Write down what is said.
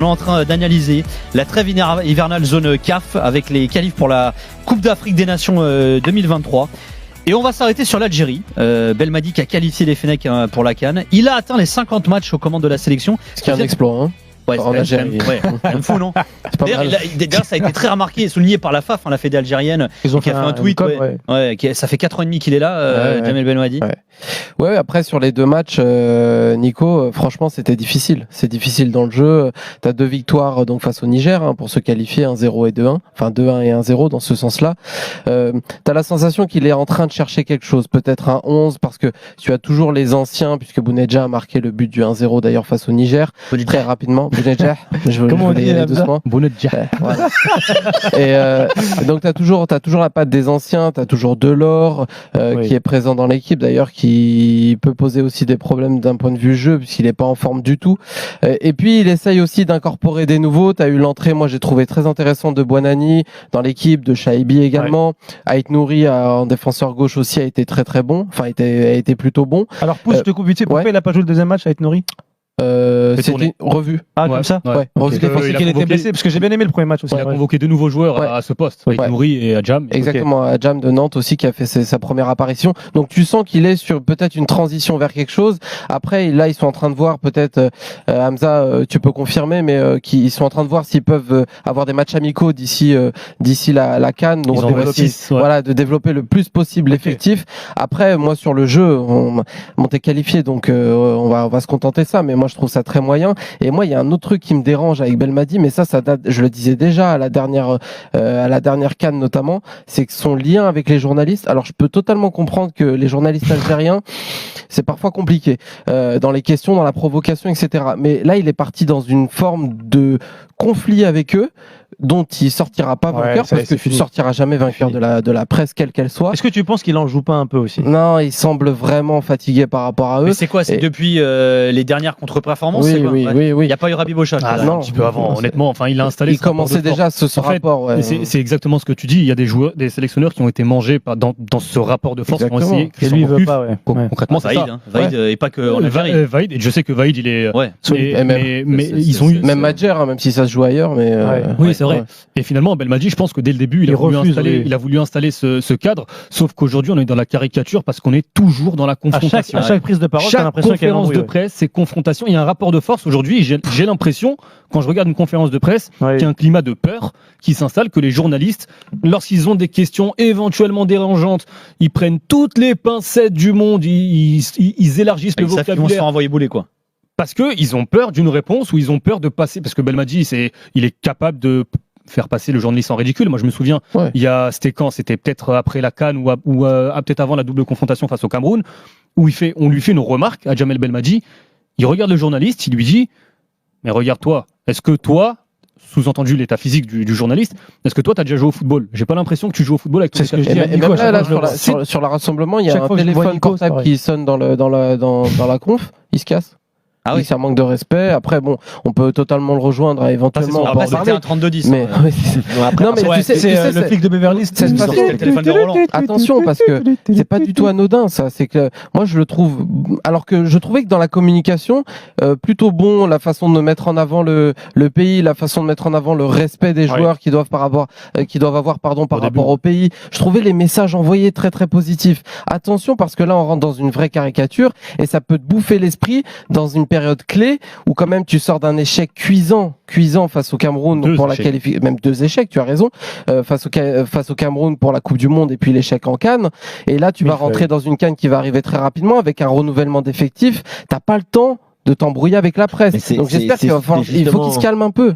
On est en train d'analyser la trêve hivernale zone CAF avec les qualifs pour la Coupe d'Afrique des Nations 2023. Et on va s'arrêter sur l'Algérie. Belmadi qui a qualifié les Fennecs pour la CAN. Il a atteint les 50 matchs aux commandes de la sélection. Ce qui est un exploit, hein. Ouais, en Algérie. C'est fou, non? D'ailleurs, ça a été très remarqué et souligné par la FAF, la fédé algérienne. Ils ont qui a fait un tweet. Ça fait 4 ans et demi qu'il est là, Jamel Belmadi. Ouais, après sur les deux matchs, Nico, franchement c'était difficile. C'est difficile dans le jeu. T'as 2 victoires donc face au Niger pour se qualifier, 1-0 et 2-1. Enfin 2-1 et 1-0 dans ce sens-là. T'as la sensation qu'il est en train de chercher quelque chose, peut-être un 11 parce que tu as toujours les anciens, puisque Bounedjah a marqué le but du 1-0 d'ailleurs face au Niger très rapidement. Bounedjah, comment on dit doucement. Bounedjah. Voilà. Et donc t'as toujours la patte des anciens, t'as toujours Delors qui est présent dans l'équipe d'ailleurs, qui peut poser aussi des problèmes d'un point de vue jeu puisqu'il est pas en forme du tout. Et puis il essaye aussi d'incorporer des nouveaux. T'as eu l'entrée, moi j'ai trouvé très intéressante, de Bouanani dans l'équipe, de Shaibi également. Ait Nouri en défenseur gauche aussi a été très très bon. Enfin a été plutôt bon. Alors pousse, je te coupe vite fait. Pourquoi il a pas joué le deuxième match avec Nouri? C'était revu. Ah, comme ça? Ouais. Parce qu'il était blessé, parce que j'ai bien aimé le premier match aussi. Il a convoqué 2 nouveaux joueurs à ce poste, avec Nouri et Adjam. Exactement, Adjam de Nantes aussi qui a fait sa première apparition. Donc tu sens qu'il est sur peut-être une transition vers quelque chose. Après, là, ils sont en train de voir peut-être, Hamza, tu peux confirmer, mais ils sont en train de voir s'ils peuvent avoir des matchs amicaux d'ici la CAN. Donc voilà, de développer le plus possible l'effectif. Après, moi sur le jeu, on t'est qualifié, donc on va se contenter de ça. Mais moi je trouve ça très moyen. Et moi il y a un autre truc qui me dérange avec Belmadi, mais ça date, je le disais déjà à la dernière CAN notamment, c'est que son lien avec les journalistes. Alors je peux totalement comprendre que les journalistes algériens c'est parfois compliqué dans les questions, dans la provocation, etc. Mais là il est parti dans une forme de conflit avec eux dont il sortira pas vainqueur, parce que tu sortiras jamais vainqueur de la presse quelle qu'elle soit. Est-ce que tu penses qu'il en joue pas un peu aussi? Non, il semble vraiment fatigué par rapport à eux. Mais c'est quoi? C'est depuis les dernières contre-performances? Oui. Il n'y a pas eu Rabi Bocha. Non, un petit peu avant, honnêtement. Enfin, il a installé. Il commençait déjà ce rapport. Ouais. C'est exactement ce que tu dis. Il y a des joueurs, des sélectionneurs qui ont été mangés dans ce rapport de force. Et lui, il veut pas. Concrètement, c'est ça. Vaïd, et pas que en Algérie. Vaïd, et je sais que Vaïd, il est. Mais ils ont eu. Même Madjer, même si ça se joue ailleurs, mais. Oui, c'est vrai. Et finalement, Belmadi, je pense que dès le début, il a voulu installer ce cadre. Sauf qu'aujourd'hui, on est dans la caricature parce qu'on est toujours dans la confrontation. À chaque prise de parole, t'as l'impression qu'il y a une conférence de presse, c'est confrontation. Il y a un rapport de force aujourd'hui. J'ai l'impression, quand je regarde une conférence de presse, qu'il y a un climat de peur qui s'installe, que les journalistes, lorsqu'ils ont des questions éventuellement dérangeantes, ils prennent toutes les pincettes du monde, ils élargissent le vocabulaire. Ils vont se faire envoyer bouler, quoi. Parce qu'ils ont peur d'une réponse ou ils ont peur de passer. Parce que Belmadi, il est capable de faire passer le journaliste en ridicule. Moi, je me souviens, c'était peut-être après la CAN ou peut-être avant la double confrontation face au Cameroun, où on lui fait une remarque à Jamel Belmadi. Il regarde le journaliste, il lui dit: mais regarde-toi, est-ce que toi, sous-entendu l'état physique du journaliste, est-ce que toi t'as déjà joué au football? J'ai pas l'impression que tu joues au football avec ton état physique. Et même là, sur la rassemblement, il y a un téléphone portable qui sonne dans la conf, il se casse. Ah oui, c'est un manque de respect. Après, bon, on peut totalement le rejoindre éventuellement. Après, c'était un 32-10. Mais non, mais tu sais, le flic de Beverly, c'est le téléphone de Roland. Attention, parce que c'est pas du tout anodin, ça. C'est que moi, je le trouve. Alors que je trouvais que dans la communication, plutôt bon, la façon de mettre en avant le pays, la façon de mettre en avant le respect des joueurs qui doivent avoir par rapport au pays. Je trouvais les messages envoyés très très positifs. Attention, parce que là, on rentre dans une vraie caricature et ça peut te bouffer l'esprit dans une période clé où quand même tu sors d'un échec cuisant face au Cameroun pour la qualification, même 2 échecs, tu as raison, face au Cameroun pour la Coupe du Monde et puis l'échec en CAN. Et là tu vas rentrer dans une CAN qui va arriver très rapidement avec un renouvellement d'effectifs. T'as pas le temps de t'embrouiller avec la presse. Donc j'espère qu'il faut qu'il se calme un peu.